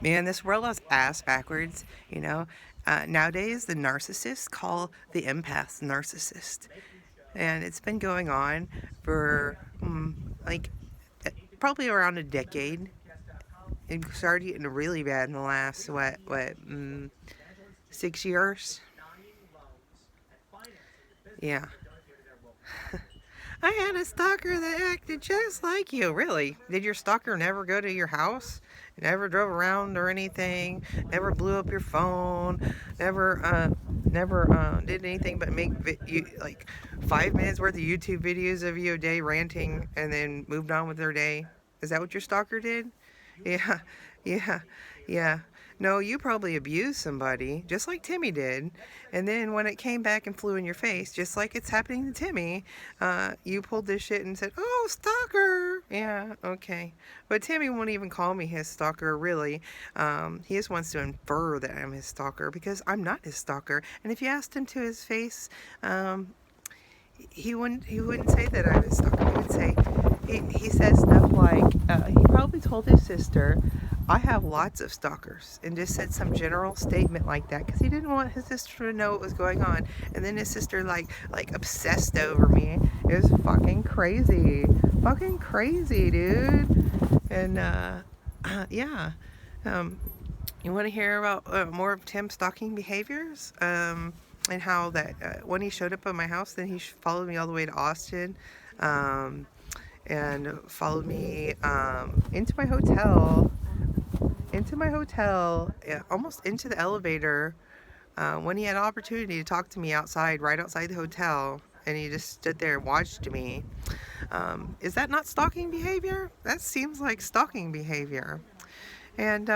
Man, this world is ass backwards, you know. Nowadays, the narcissists call the empaths narcissist. And it's been going on for like probably around a decade. It started getting really bad in the last, 6 years? Yeah. I had a stalker that acted just like you. Really? Did your stalker never go to your house? Never drove around or anything? Never blew up your phone? Never did anything but make you like 5 minutes worth of YouTube videos of you a day ranting and then moved on with their day? Is that what your stalker did? Yeah, yeah, yeah. No, you probably abused somebody, just like Timmy did. And then when it came back and flew in your face, just like it's happening to Timmy, you pulled this shit and said, "Oh, stalker." Yeah, okay. But Timmy won't even call me his stalker, really. He just wants to infer that I'm his stalker because I'm not his stalker. And if you asked him to his face, um, he wouldn't say that I'm his stalker. He would say he says stuff like he probably told his sister, "I have lots of stalkers," and just said some general statement like that because he didn't want his sister to know what was going on. And then his sister like obsessed over me. It was fucking crazy, dude. And yeah. Um, you want to hear about more of Tim's stalking behaviors? And how that when he showed up at my house, then he followed me all the way to Austin, um, and followed me into my hotel, yeah, almost into the elevator. When he had an opportunity to talk to me outside, right outside the hotel, and he just stood there and watched me. Is that not stalking behavior? That seems like stalking behavior. And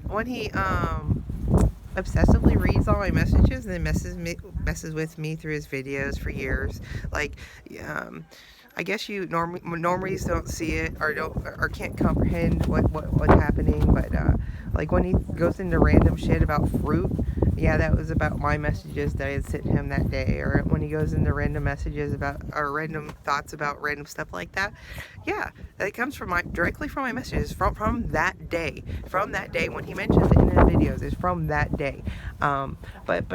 when he obsessively reads all my messages and then messes with me through his videos for years. Like, um, I guess you normies don't see it or can't comprehend what's happening. But like when he goes into random shit about fruit, yeah, that was about my messages that I had sent him that day. Or when he goes into random messages about or random thoughts about random stuff like that, yeah, that comes from directly from my messages from that day. From that day when he mentions it in his videos, is from that day. But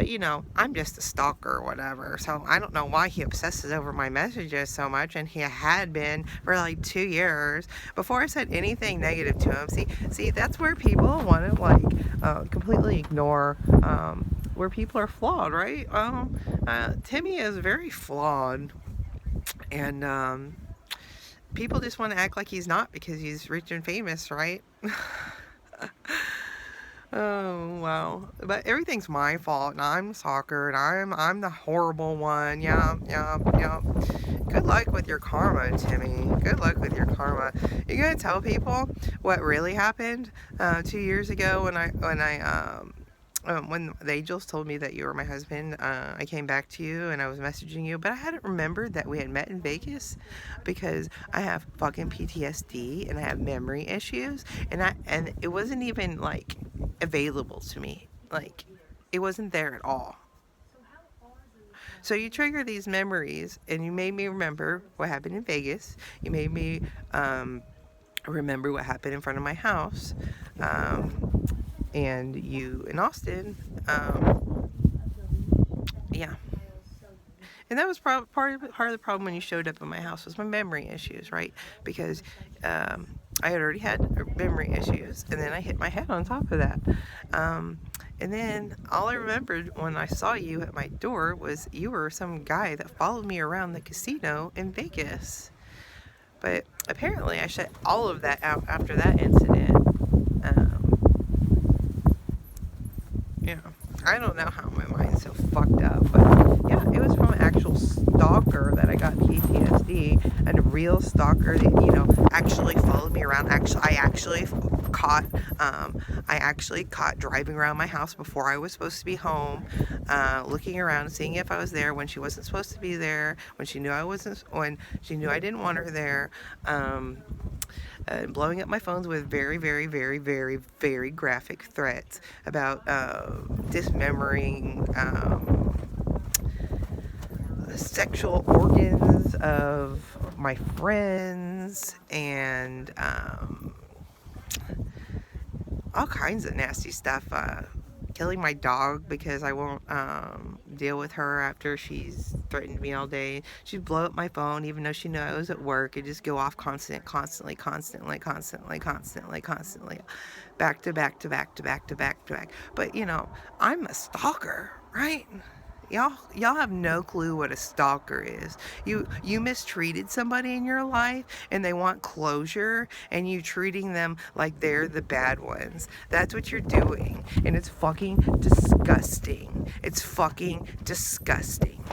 I'm just a stalker or whatever. So I don't know why he obsesses over my messages so much, and he had been for like 2 years before I said anything negative to him. See, that's where people want to completely ignore. Where people are flawed, right? Timmy is very flawed, and people just want to act like he's not because he's rich and famous, right? Oh wow! But everything's my fault, and I'm the stalker, and I'm the horrible one. Yeah, yeah, yeah. Good luck with your karma, Timmy. Good luck with your karma. You gonna tell people what really happened 2 years ago when the angels told me that you were my husband? I came back to you and I was messaging you, but I hadn't remembered that we had met in Vegas because I have fucking PTSD and I have memory issues, and it wasn't even like available to me. Like, it wasn't there at all. So you trigger these memories, and you made me remember what happened in Vegas. You made me remember what happened in front of my house, and you in Austin. Yeah, and that was part of the problem when you showed up at my house was my memory issues, right? Because I had already had memory issues, and then I hit my head on top of that. And then all I remembered when I saw you at my door was you were some guy that followed me around the casino in Vegas. But apparently, I shut all of that out after that incident. Yeah, I don't know how my mind's so fucked up, but yeah, it was from an actual stalker that I got PTSD, and a real stalker that actually followed me around. Caught, I actually caught driving around my house before I was supposed to be home, looking around, seeing if I was there when she wasn't supposed to be there, when she knew I didn't want her there. Blowing up my phones with very, very, very, very, very graphic threats about dismembering sexual organs of my friends, and all kinds of nasty stuff. Killing my dog because I won't deal with her after she's threatened me all day. She'd blow up my phone even though she knew I was at work. It'd just go off constantly, back to back to back to back to back to back. But you know, I'm a stalker, right? Y'all have no clue what a stalker is. You mistreated somebody in your life and they want closure and you treating them like they're the bad ones. That's what you're doing. And it's fucking disgusting. It's fucking disgusting.